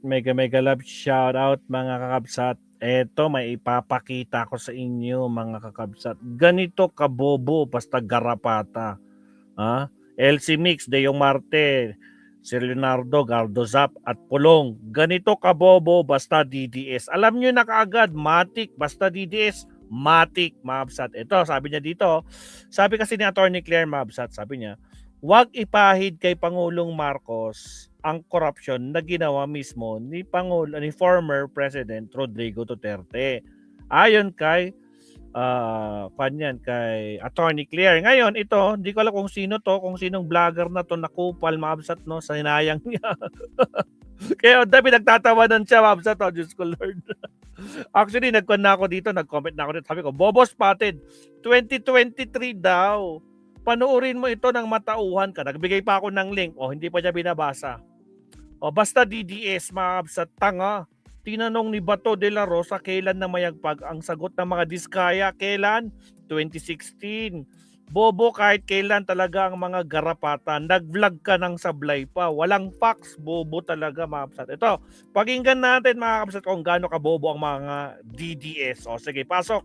mega love shout out mga kakabsat. Eto, may ipapakita ko sa inyo mga kakabsat. Ganito kabobo basta garapata. Ha? LC Mix, Deo Marte, Sir Leonardo, Gardozap at Pulong. Ganito kabobo basta DDS. Alam nyo na kaagad, matik basta DDS. Matik, mabsat. Ito, sabi niya dito. Sabi kasi ni Attorney Claire Mabsat, sabi niya, huwag ipahid kay Pangulong Marcos ang corruption na ginawa mismo ni former President Rodrigo Duterte. Ayon kay kay Attorney Claire. Ngayon, ito, hindi ko alam kung sino to, kung sinong vlogger na to nakupal, mabsat, no, sa hinayang niya. Kaya dami nagtatawanan siya, mabsat, oh, Diyos ko Lord. Actually, nag-comment na ako dito. Sabi ko, Bobo Spotted, 2023 daw. Panuorin mo ito ng matauhan ka. Nagbigay pa ako ng link. O, hindi pa niya binabasa. O, basta DDS, sa tanga. Tinanong ni Bato de la Rosa kailan na mayagpag. Ang sagot ng mga diskaya, kailan? 2016. Bobo kahit kailan talaga ang mga garapatan. Nag-vlog ka ng sablay pa. Walang facts. Bobo talaga, mga. Ito, pakinggan natin mga kapsat kung gaano kabobo ang mga DDS. O, sige, pasok.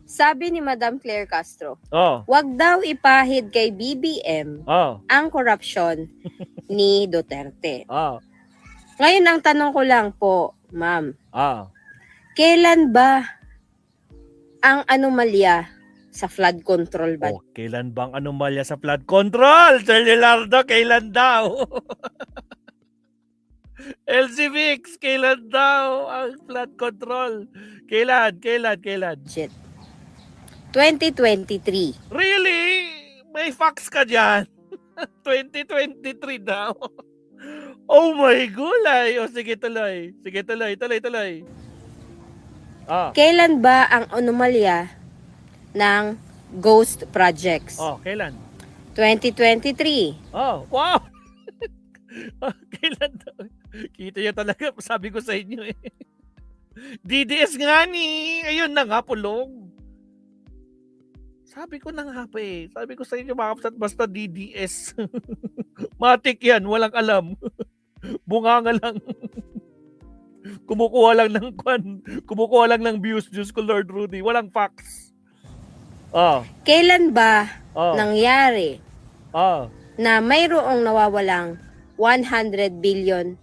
Sabi ni Madam Claire Castro, Oh. wag daw ipahid kay BBM ang korupsyon ni Duterte. Ngayon ang tanong ko lang po, ma'am. Kailan ba ang anomalya sa flood control ba? Kailan bang anomalya sa flood control? Sir Leonardo, kailan daw? LC Mix, kailan daw ang flood control? Kailan? Shit. 2023. Really? May facts ka dyan? 2023 daw? Oh my gulay. O sige tuloy. Tuloy. Kailan ba ang anomalya ng ghost projects? Kailan? 2023. Wow! Kailan daw? Kita niya talaga. Sabi ko sa inyo eh. DDS nga ni. Ayun na nga, Pulong. Sabi ko na nga pa eh. Sabi ko sa inyo mga kapsat, basta DDS. Matik yan, walang alam. Bunganga lang. Kumukuha lang ng views, Diyos ko Lord Rudy. Walang facts. Kailan ba nangyari na mayroong nawawalang 100 billion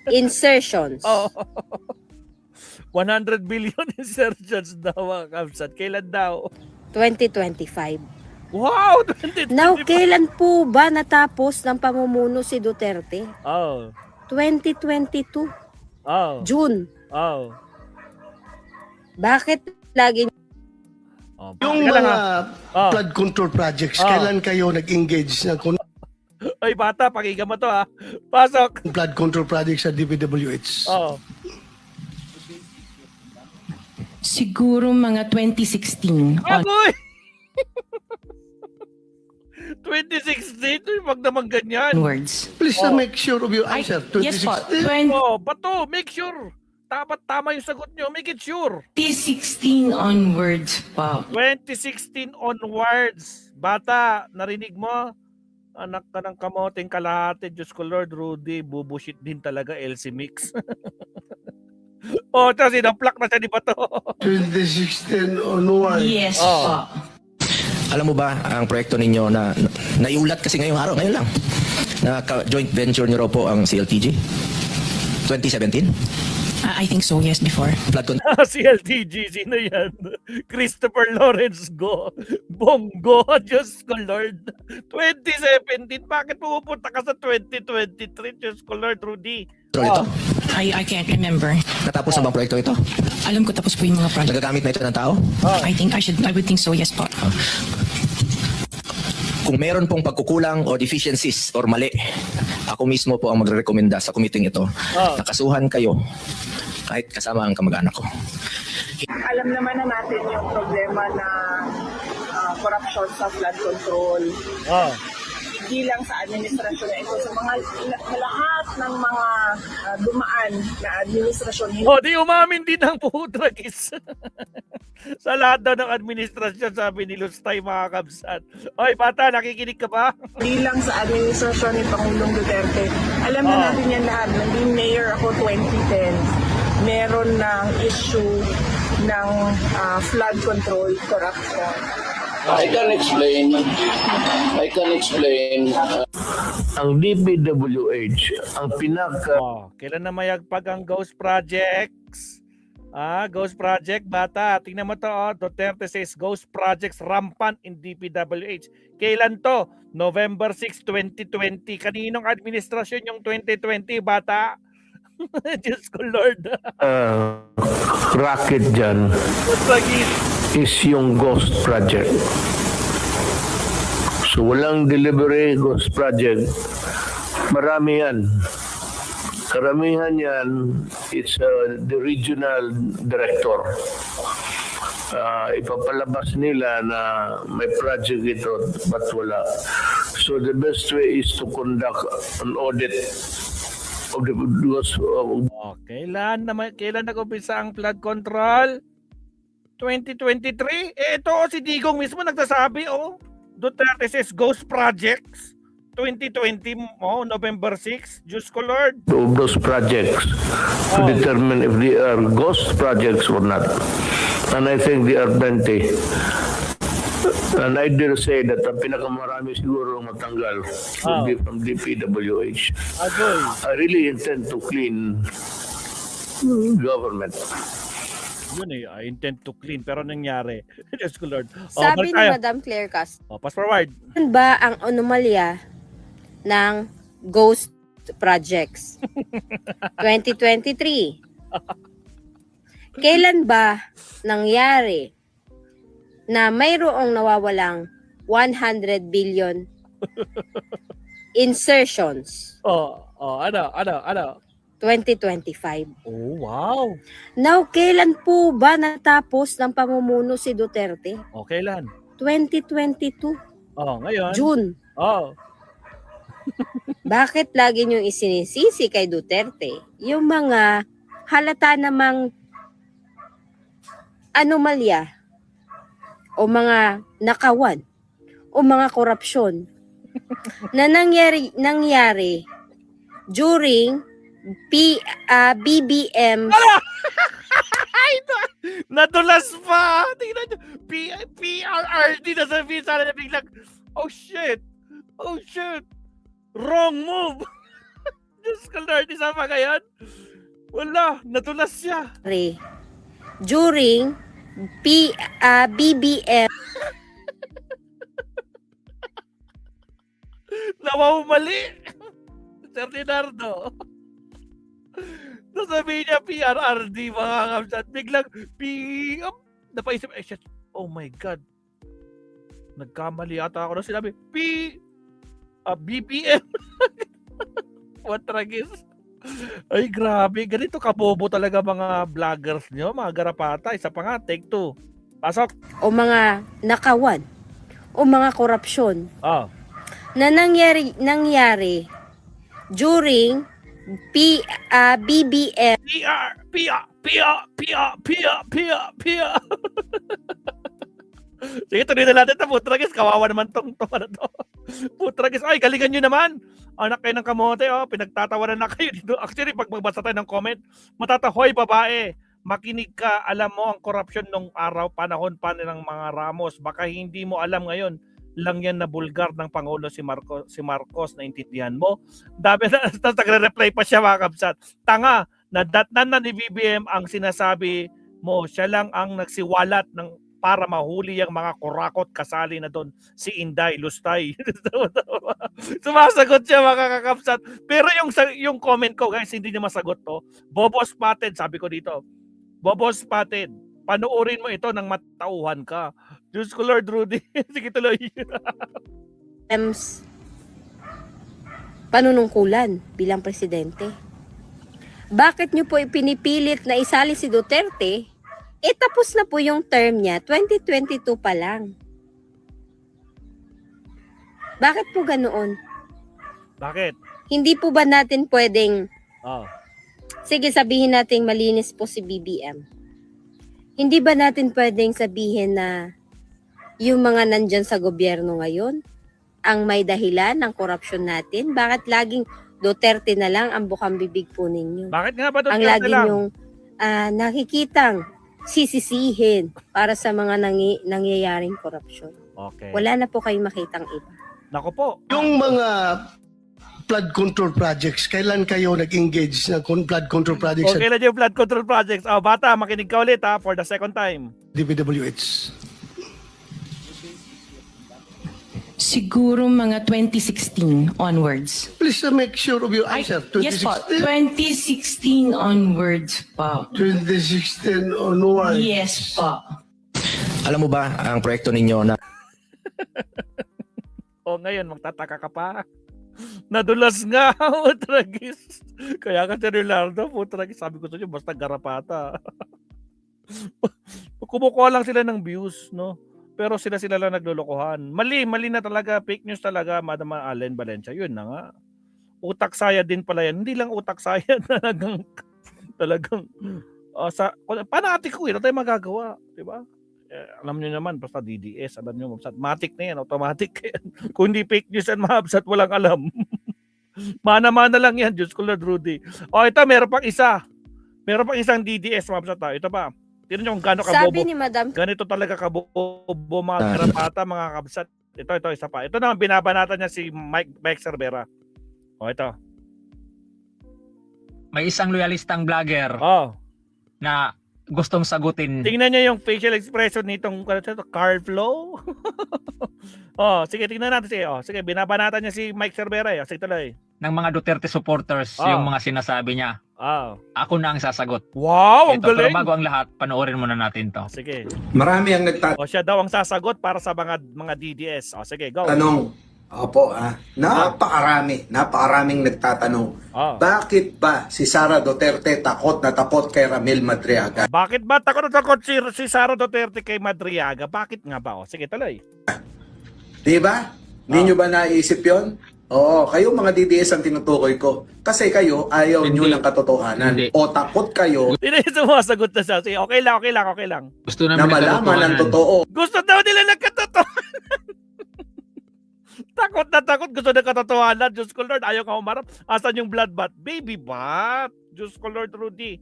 insertions? 100 billion insertions daw mga kapsat. Kailan daw? 2025. Wow! 2025. Now, kailan po ba natapos ng pamumuno si Duterte? 2022. June. Bakit lagi yung mga flood control projects, kailan kayo nag-engage na Ay bata, pakinggan mo to ha. Pasok. Flood control projects sa DPWH? Siguro mga 2016. Agoy! 2016? Wag naman ganyan. Onwards. Please make sure of your answer. Yes po. 2016? Bato, make sure. Dapat tama yung sagot nyo. Make it sure. 2016 onwards pa. 2016 onwards. Bata, narinig mo? Anak ka ng kamoting kalahati. Diyos ko Lord, Rudy. Bubushit din talaga, LC Mix. Tapos sinaplak na siya ni Bato. 2016 onward. Yes po. Alam mo ba ang proyekto ninyo na naiulat kasi ngayong araw, ngayon lang, na joint venture nyo raw po ang CLTG? 2017? I think so, yes, before. Flood control. CLTG, sino yan? Christopher Lawrence Go. Bongo, Diyos ko Lord. 2017, bakit pumupunta ka sa 2023? Diyos ko Lord, Rudy. Ito? I can't remember. Natapos na bang proyekto ito? Alam ko tapos po yung mga project. Nagagamit na ito ng tao? I would think so, yes po. Kung meron pong pagkukulang o deficiencies or mali, ako mismo po ang magre-recommenda sa committee ito. Nakasuhan kayo kahit kasama ang kamag-anak ko. Alam naman na natin yung problema na corruption sa flood control. Hindi lang sa administrasyon na ito, sa mga lahat ng mga dumaan na administrasyon. Di umamin din ang putragis. Sa lahat daw ng administrasyon, sabi ni Lustay, mga kabsat. Oy, bata, nakikinig ka ba? Hindi lang sa administrasyon ni Pangulong Duterte. Alam na natin yan lahat. Naging mayor ako 2010. Meron ng issue ng flood control, corruption. I can explain. Ang DPWH, ang Kailan na mayagpag ang Ghost Projects? Ghost Project, bata. Tingnan mo to, Duterte says Ghost Projects rampant in DPWH. Kailan to? November 6, 2020. Kaninong administrasyon yung 2020, bata? Diyos ko, Lord. racket dyan is yung Ghost Project. So walang delivery Ghost Project. Marami yan. Karamihan yan, it's the regional director. Ipapalabas nila na may project ito, but wala. So the best way is to conduct an audit of the Kailan nag-umpisa ang flood control? 2023? Ito si Digong mismo nagsasabi, Duterte says Ghost Projects. 2020, November 6, Diyos ko Lord. of those projects to determine if they are ghost projects or not. And I think they are plenty. And I dare say that ang pinakamarami siguro matanggal will be from DPWH. I really intend to clean government. Yun I intend to clean, pero nangyari. Diyos ko Lord. Sabi ni Madam Claire Castro, pass forward. ano ba ang anomalya ng Ghost Projects? 2023. Kailan ba nangyari na mayroong nawawalang 100 billion insertions? Ano? 2025. Oh, wow. Now, kailan po ba natapos ng pamumuno si Duterte? Kailan? 2022. Ngayon. June. Bakit lagi niyong isinisisi kay Duterte yung mga halata namang anomalya o mga nakawan o mga korupsyon na nangyari during BBM? Nadulas pa! Tingnan nyo. PRRD na sabihin sana na biglang, oh shit! Wrong move! Diyos ko Lord, isa pa ngayon? Wala, nadulas siya. During BBM. Nawawmali! Sir Leonardo. Nasabihin niya PRRD, mga kamsat. Biglang, napaisip, shit, oh my God. Nagkamali ata ako na sinabi, BBM. What tragis. Ay, grabe. Ganito kabobo talaga mga vloggers nyo, mga garapata. Isa pa nga, take 2. Pasok. O mga nakawan o mga korupsyon na nangyari during BBM. Sige, tuloy na natin ito. Putragis, kawawa naman tong ano to. Putragis, ay, galingan nyo naman. Anak kayo ng kamote, pinagtatawanan na kayo dito. Actually, pag magbasa tayo ng comment, matatahoy babae. Makinig ka, alam mo ang korupsyon nung araw, panahon pa ng mga Ramos. Baka hindi mo alam ngayon, lang yan na bulgar ng Pangulo si Marcos, naintindihan mo? Tapos nagre-reply pa siya, mga kabsat. Tanga, nadatnan na ni BBM ang sinasabi mo, siya lang ang nagsiwalat ng para mahuli yung mga kurakot, kasali na doon si Inday, Lustay. Sumasagot siya, mga kakapsat. Pero yung comment ko, guys, hindi niya masagot to. Bobo Spotted, sabi ko dito. Bobo Spotted, panuorin mo ito nang matauhan ka. Diyos ko, Lord Rudy. Sige, tuloy. Panunungkulan bilang presidente. Bakit niyo po ipinipilit na isali si Duterte? Tapos na po yung term niya, 2022 pa lang. Bakit po ganoon? Bakit? Hindi po ba natin pwedeng, sige sabihin natin malinis po si BBM. Hindi ba natin pwedeng sabihin na yung mga nandyan sa gobyerno ngayon ang may dahilan ng korupsyon natin? Bakit laging Duterte na lang ang bukang bibig po ninyo? Bakit nga ba Duterte Ang lagi lang? yung nakikitang sisisihin para sa mga nangyayaring korupsyon. Okay. Wala na po kayong makitang iba. Nako po. Yung mga flood control projects, kailan kayo nag-engage ng flood control projects Okay na yung flood control projects. Oh, bata, makinig ka ulit ha, for the second time. sa DPWH? Siguro mga 2016 onwards. Please make sure of your answer. Yes po, 2016 onwards po. 2016 onwards. Yes po. Alam mo ba ang proyekto ninyo na O ngayon, magtataka ka pa. Nadulas nga, Utragis. Kaya ka si Leonardo, Utragis, sabi ko sa inyo, basta garapata. Kumukuha lang sila ng views, no? Pero sila lang naglulukuhan. Mali na talaga, fake news talaga, Madam Allen Valencia. Yun na nga. Utak saya din pala yan. Hindi lang utak saya, talagang panatik ko, ano tayo magagawa, di ba? Alam niyo naman, basta DDS, alam niyo, matik na yan, automatic yan. Kung hindi fake news yan, mahabsat, walang alam. Mana-mana lang yan, Diyos ko Lord Rudy. O ito, meron pang isa. Meron pang isang DDS, mahabsat tayo. Ito pa. Tignan niyo kung gano'ng kabobo. Sabi ni Madam, Ganito talaga kabobo, mga karapata, mga kabsat. Ito, isa pa. Ito na, binabanatan niya si Mike Cervera. O ito. May isang loyalistang vlogger Oh. na gustong sagutin Tingnan niyo yung facial expression nitong Carl Flow. Oh, sige, tingnan natin. Sige, sige, binabanatan niya si Mike Cervera. Sige, tuloy. ng mga Duterte supporters yung mga sinasabi niya. Ako na ang sasagot. Wow, ang Pero galing. bago ang lahat, panoorin muna natin to. Sige. Marami ang O siya daw ang sasagot para sa mga DDS. O sige, go. nagtatanong. Opo, napakaraming nagtatanong. Bakit ba si Sara Duterte takot na takot kay Ramil Madriaga? Bakit ba takot na takot si Sara Duterte kay Madriaga? Bakit nga ba? O sige, tuloy. Di ba? Hindi nyo ba naisip yon? Oo, kayo mga DDS ang tinutukoy ko. Kasi kayo, ayaw nyo ng katotohanan. Hindi. O takot kayo Hindi na sumasagot na siya. Sige, okay lang. Gusto na namin malaman ang totoo. Gusto daw nila ng katotohanan. Takot na takot. Gusto ng katotohanan. Diyos ko Lord, ayaw ka umarap. Asan yung blood bath? Baby bath. Diyos ko Lord, Rudy.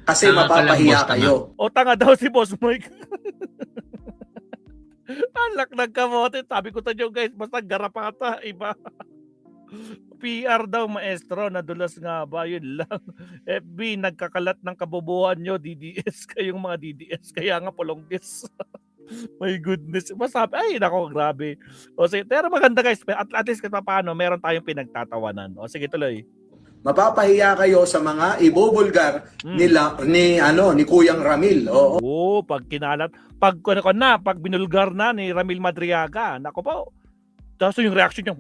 Kasi Tanga ka lang, mapapahiya boss, tanga. kayo. O tanga daw si Boss Mike. Alak ng kamote. Sabi ko sa inyo guys, basta garapata. Iba. PR daw maestro, nadulas nga ba? Yun lang. FB, nagkakalat ng kabobohan nyo, DDS. Kayong mga DDS. Kaya nga polonggis. My goodness. Masabi, ay nako, grabe. O sige, pero maganda guys. At least kahit paano, meron tayong pinagtatawanan. O sige, tuloy. Mapapahiya kayo sa mga ibubulgar ni Kuyang Ramil. Oo. Pag kinalat, pag binulgar na ni Ramil Madriaga, nako po. Tapos yung reaction niya,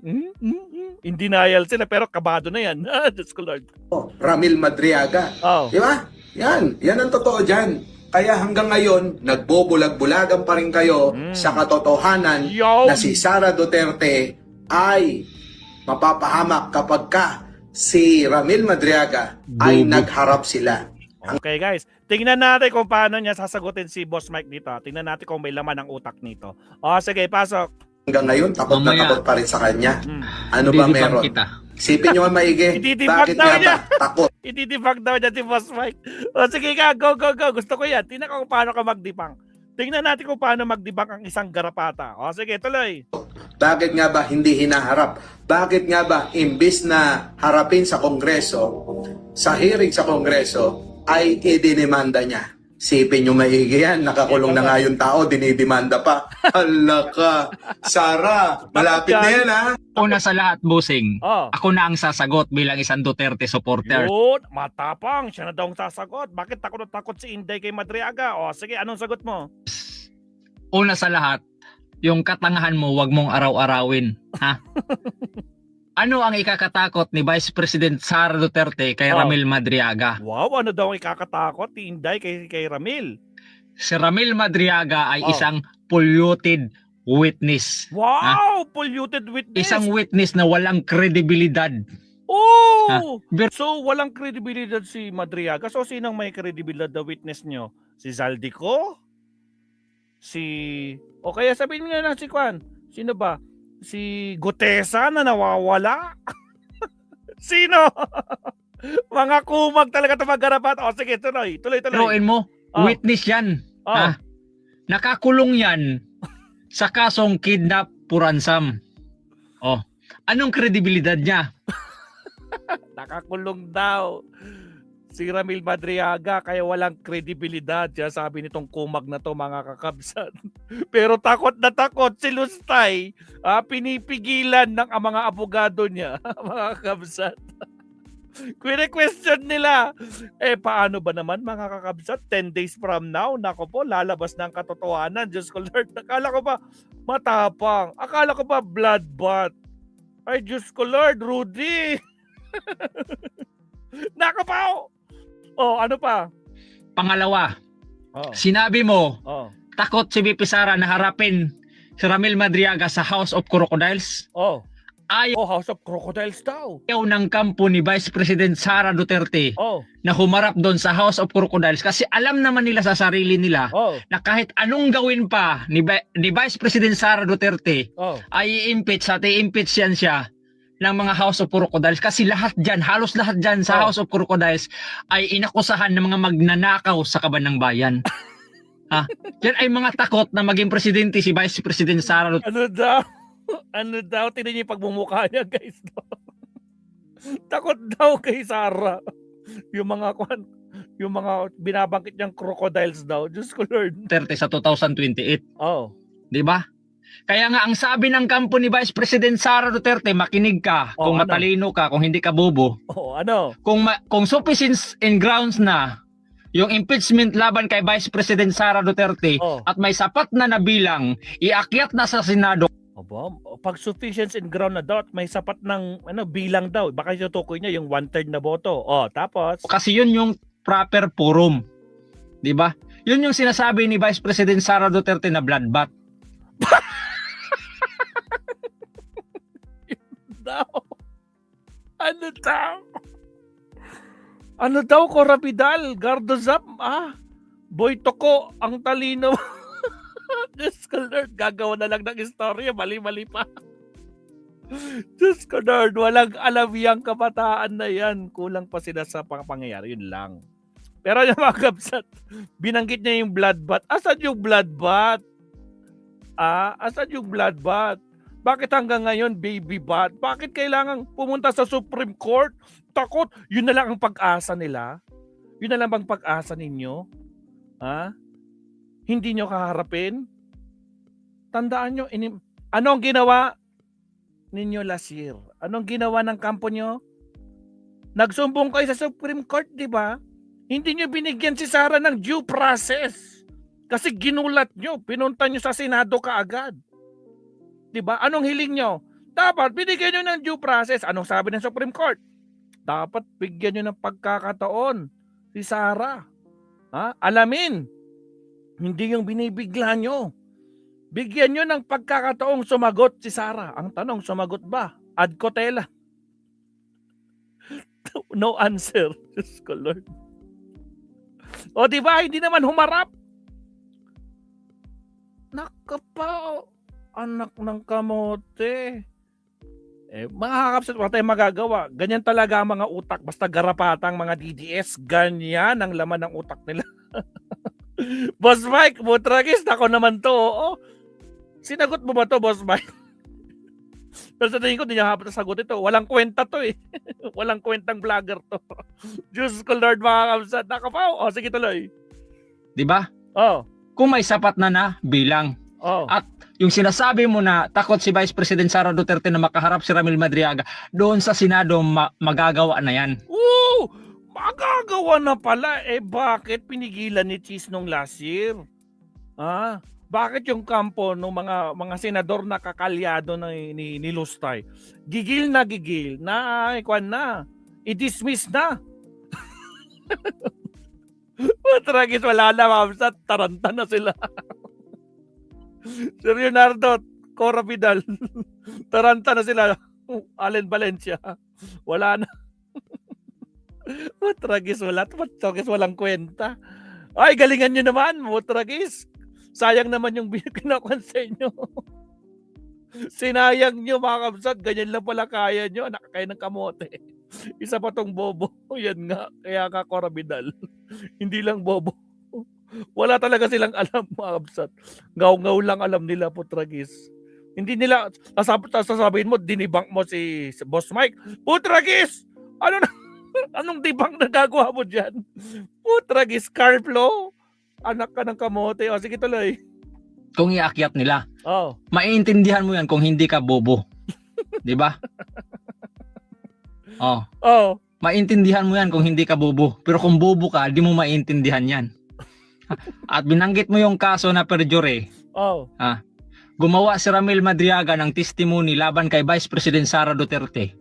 in denial sila, pero kabado na yan. Diyos ko Lord. Ramil Madriaga. Di ba? Yan ang totoo dyan. Kaya hanggang ngayon, nagbobulag-bulagan pa rin kayo sa katotohanan na si Sara Duterte ay mapapahamak kapag si Ramil Madriaga ay nagharap sila. Okay guys, tingnan natin kung paano niya sasagutin si Boss Mike dito. Tingnan natin kung may laman ang utak nito. Sige, pasok. Hanggang ngayon, takot na Mamaya. takot pa rin sa kanya. Ano ba meron? Sipin nyo maigi. Ididibag Bakit daw nga niya. ba takot? Ididibang daw niya si Boss Mike. Sige ka, go. Gusto ko yan. Tingnan ko kung paano ka magdibang. Tingnan natin kung paano magdibang ang isang garapata. Sige, tuloy. Bakit nga ba hindi hinaharap? Bakit nga ba imbis na harapin sa Kongreso, sa hearing sa Kongreso, ay idinimanda niya? Sipin nyo maigi yan. Nakakulong na nga yung tao, dinidimanda pa. Hala ka. Sara, malapit na yan ha. Una sa lahat, bossing, Oh. ako na ang sasagot bilang isang Duterte supporter. Yun, matapang. Siya na daw ang sasagot. Bakit takot na takot si Inday kay Madriaga? Sige, anong sagot mo? Una sa lahat, yung katangahan mo, wag mong araw-arawin. Ha? Ano ang ikakatakot ni Vice President Sara Duterte kay Ramil Madriaga? Wow, ano daw ang ikakatakot ni Inday kay Ramil? Si Ramil Madriaga ay isang polluted witness. Wow, polluted witness. Isang witness na walang kredibilidad. Oh! Ha? So, walang kredibilidad si Madriaga. So, sinang may kredibilidad na witness nyo? Si Zaldico? O kaya sabihin nyo na si Kwan. Sino ba? Si Gutesa na nawawala? Sino? Mga kumag talaga ito magharapan. O sige, tuloy. Tuloyin mo, witness yan. Ha? Nakakulong yan sa kasong kidnap for ransom. Anong kredibilidad niya? Nakakulong daw si Ramil Madriaga kaya walang kredibilidad. Siya sabi nitong kumag na to, mga kakabsat. Pero takot na takot si Lustay. Pinipigilan ng mga abogado niya, mga kakabsat. Question nila, paano ba naman mga kakabsat? 10 days from now, nako po, lalabas na ang katotohanan. Diyos ko Lord, akala ko ba matapang? Akala ko ba bloodbath? Ay, Diyos ko Lord, Rudy. Nako pa. Ano pa? Pangalawa, sinabi mo, takot si VP Sara na harapin si Ramil Madriaga sa House of Crocodiles. House of Crocodiles daw. Ayaw ng kampo ni Vice President Sara Duterte na humarap doon sa House of Crocodiles kasi alam naman nila sa sarili nila na kahit anong gawin pa ni Vice President Sara Duterte ay i-impeach at i-impeach yan siya ng mga House of Crocodiles kasi lahat dyan, halos lahat dyan sa House of Crocodiles ay inakusahan ng mga magnanakaw sa kaban ng bayan. Yan ay mga takot na maging presidente si Vice President Sara Duterte. Ano daw? Tinan niyo yung pagmumukha niya, guys. Takot daw kay Sara. Yung mga binabangkit niyang crocodiles daw. Diyos ko Lord. Duterte sa 2028. 'Di ba? Kaya nga ang sabi ng kampo ni Vice President Sara Duterte, makinig ka kung matalino ka, kung hindi ka bobo. Kung sufficient in grounds na yung impeachment laban kay Vice President Sara Duterte at may sapat na nabilang, iakyat na sa Senado. Pag sufficient in ground na daw, may sapat ng bilang daw. Baka itutukoy niya yung 1/3 na boto. Tapos? Kasi yun yung proper forum. 'Di ba? Yun yung sinasabi ni Vice President Sara Duterte na bloodbath. Ano daw, Corapidal, Gardozap, Boy Toko, ang talino. Diyos ko Lord, gagawa na lang ng istorya, mali-mali pa. Diyos ko Lord, walang alam yung kabataan na yan. Kulang pa sila sa pangyayari, yun lang. Pero yung mga kabsat, binanggit niya yung bloodbath. Asan yung bloodbath? Asan yung bloodbath? Bakit hanggang ngayon baby bath? Bakit kailangan pumunta sa Supreme Court? Takot, yun na lang ang pag-asa nila? Yun na lang bang pag-asa ninyo? Hindi nyo kaharapin? Tandaan nyo, anong ginawa ninyo last year? Anong ginawa ng kampo nyo? Nagsumbong kayo sa Supreme Court, di ba? Hindi nyo binigyan si Sara ng due process. Kasi ginulat nyo, pinunta nyo sa Senado kaagad. Di ba? Anong hiling nyo? Dapat binigyan nyo ng due process. Anong sabi ng Supreme Court? Dapat bigyan nyo ng pagkakataon si Sara. Alamin. Hindi yung binibigla nyo. Bigyan nyo ng pagkakataong sumagot si Sara. Ang tanong, sumagot ba? Ad Cotela. No answer. Diyos ko Lord. O diba, hindi naman humarap. Nakapa, anak ng kamote. Mga kakapsat, wala tayong magagawa. Ganyan talaga ang mga utak. Basta garapatang mga DDS, ganyan ang laman ng utak nila. Boss Mike, Butragis, ako naman to. Sinagot mo ba to, Boss Mike? Pero sa tingin ko, hindi niya hapat sagot ito. Walang kwenta to eh. Walang kwentang vlogger to. Diyos ko Lord, mga kapsat. Nakapaw. Sige tuloy. Diba? Kung may sapat na bilang. At yung sinasabi mo na takot si Vice President Sara Duterte na makaharap si Ramil Madriaga, doon sa Senado magagawa na yan. Magagawa na pala. Bakit pinigilan ni Cheese nung last year? Bakit yung kampo ng mga senador na kakalyado ni Lustay? Gigil na, ikwan na. I-dismiss na. Matragis, wala na, mamsat. Taranta na sila. Sir Leonardo, Cora Vidal. Taranta na sila. Allen Valencia. Wala na. Putragis, walang kwenta. Ay, galingan nyo naman, putragis. Sayang naman yung kinakwan sa inyo. Sinayang nyo mga kabsat, ganyan lang pala kaya nyo, anak kayo ng kamote. Isa pa tong bobo, yan nga, kaya ka Corabidal. Hindi lang bobo. Wala talaga silang alam mga kabsat. Ngaw-ngaw lang alam nila, putragis. Hindi nila, sasabihin mo, dinibang mo si Boss Mike. Putragis! Anong dibang nagagawa mo dyan? Putragis, Carflo. Anak ka ng kamote. O, sige tuloy. Kung iakyat nila. Maiintindihan mo yan kung hindi ka bobo. Di ba? Maintindihan mo yan kung hindi ka bobo. Pero kung bobo ka, di mo maintindihan yan. At binanggit mo yung kaso na perjury. Gumawa si Ramil Madriaga ng testimony laban kay Vice President Sara Duterte.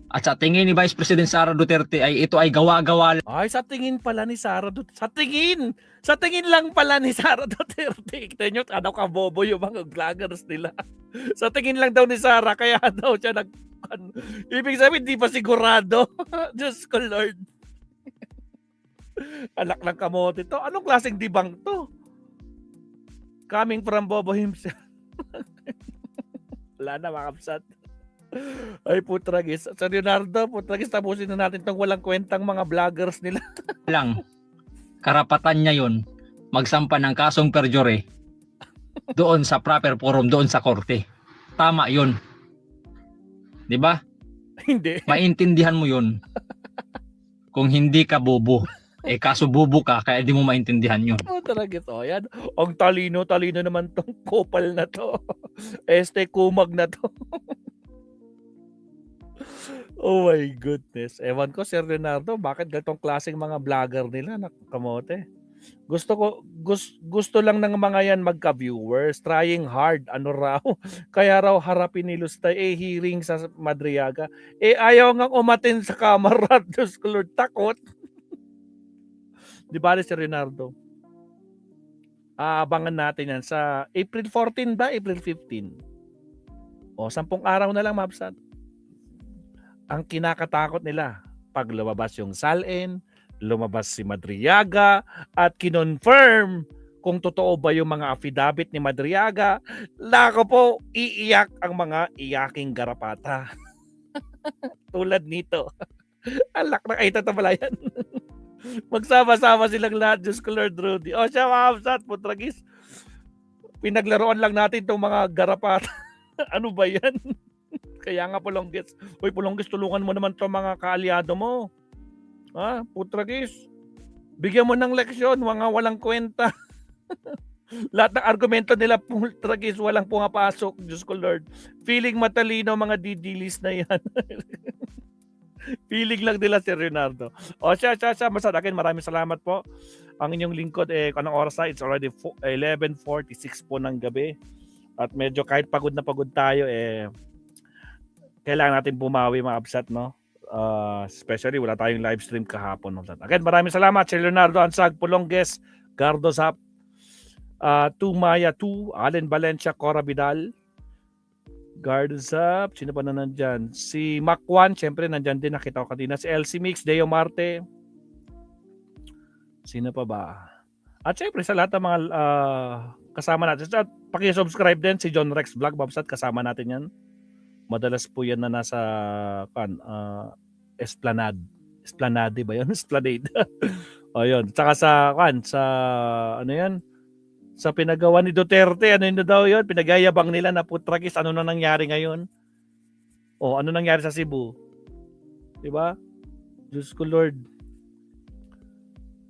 At sa tingin ni Vice President Sara Duterte ay ito ay gawa-gawa. Ay, sa tingin pala ni Sara Duterte. Sa tingin lang pala ni Sara Duterte. Kita nyo, ano ka bobo yung mga vloggers nila. Sa tingin lang daw ni Sara, kaya daw siya ibig sabihin, di pa sigurado. Diyos ko Lord. Anak ng kamote to. Anong klaseng dibang to? Coming from Bobo himself. Wala na mga kapsat. Ay putragis. Sa Leonardo, putragis, tapusin na natin tong walang kwentang mga vloggers nila. Lang. Karapatan niya yun magsampa ng kasong perjury doon sa proper forum, doon sa korte. Tama yun. Di ba? Hindi. Maintindihan mo yun. Kung hindi ka bobo. Kaso bobo ka, kaya di mo maintindihan yun. Talaga to. Yan. Ang talino naman tong kupal na to. Kumag na to. Oh my goodness. Ewan ko, Sir Leonardo, bakit ganitong klaseng mga vlogger nila na kamote? Gusto lang ng mga yan magka-viewers, trying hard, ano raw. Kaya raw harapin ni Lustay, hearing sa Madriaga. Ayaw ngang umatin sa camera, Diyos ko Lord, takot. Di ba, Sir Leonardo? Abangan natin yan sa April 14 ba? April 15? 10 araw na lang, mabsat. Ang kinakatakot nila, pag lumabas yung SALN, lumabas si Madriaga, at kinonfirm kung totoo ba yung mga affidavit ni Madriaga, lako po, iiyak ang mga iyaking garapata. Tulad nito. Alak na kayo tatabalayan. Magsama-sama silang lahat, Diyos ko Lord Rudy. Siya mga kapsat, putragis. Pinaglaruan lang natin itong mga garapata. Ano ba yan? Kaya nga Pulonggis. Uy Pulonggis, tulungan mo naman to mga kaalyado mo. Putragis. Bigyan mo ng leksyon, mga walang kwenta. Lahat ng argumento nila, Putragis, walang pumapasok. Diyos ko Lord. Feeling matalino mga didilis na yan. Feeling lang nila si Leonardo. Siya. Basta akin, maraming salamat po. Ang inyong lingkod, anong oras na? It's already 11:46 po ng gabi. At medyo kahit pagod na pagod tayo, kailangan natin bumawi mga absat, no? Especially wala tayong live stream kahapon. Again, maraming salamat si Leonardo Ansag, Pulonggis, Gardo Zap, Maya 2, Allen Valencia, Cora Vidal, Gardo Zap, sino pa na nandyan? Si Macwan, syempre nandyan din, nakita ko kanina. Si LC Mix, Deo Marte. Sino pa ba? At syempre sa lahat ng mga kasama natin. At paki-subscribe din si John Rex Vlog, Babsat, kasama natin yan. Madalas po yan na nasa Esplanade. Esplanade ba yun? Esplanade. Yun. Tsaka sa ano yan? Sa pinagawa ni Duterte, ano yun daw yun? Pinagayabang nila na putragis. Ano na nangyari ngayon? Ano nangyari sa Cebu? Diba? Diyos ko Lord.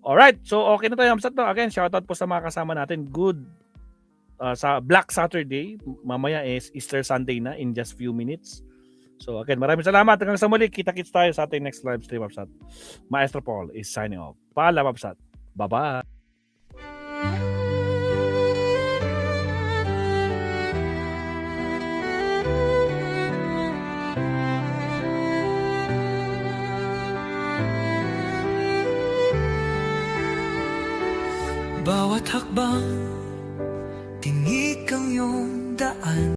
Alright. So okay na tayo. Again, shoutout po sa mga kasama natin. Good. Sa Black Saturday, mamaya is Easter Sunday na in just few minutes. So again, maraming salamat. Hanggang sa muli, kita-kits tayo sa ating next live stream, Babsat. Maestro Paul is signing off. Paalam, Babsat. Bye-bye. Bawat hakbang, tinig ang iyong daan.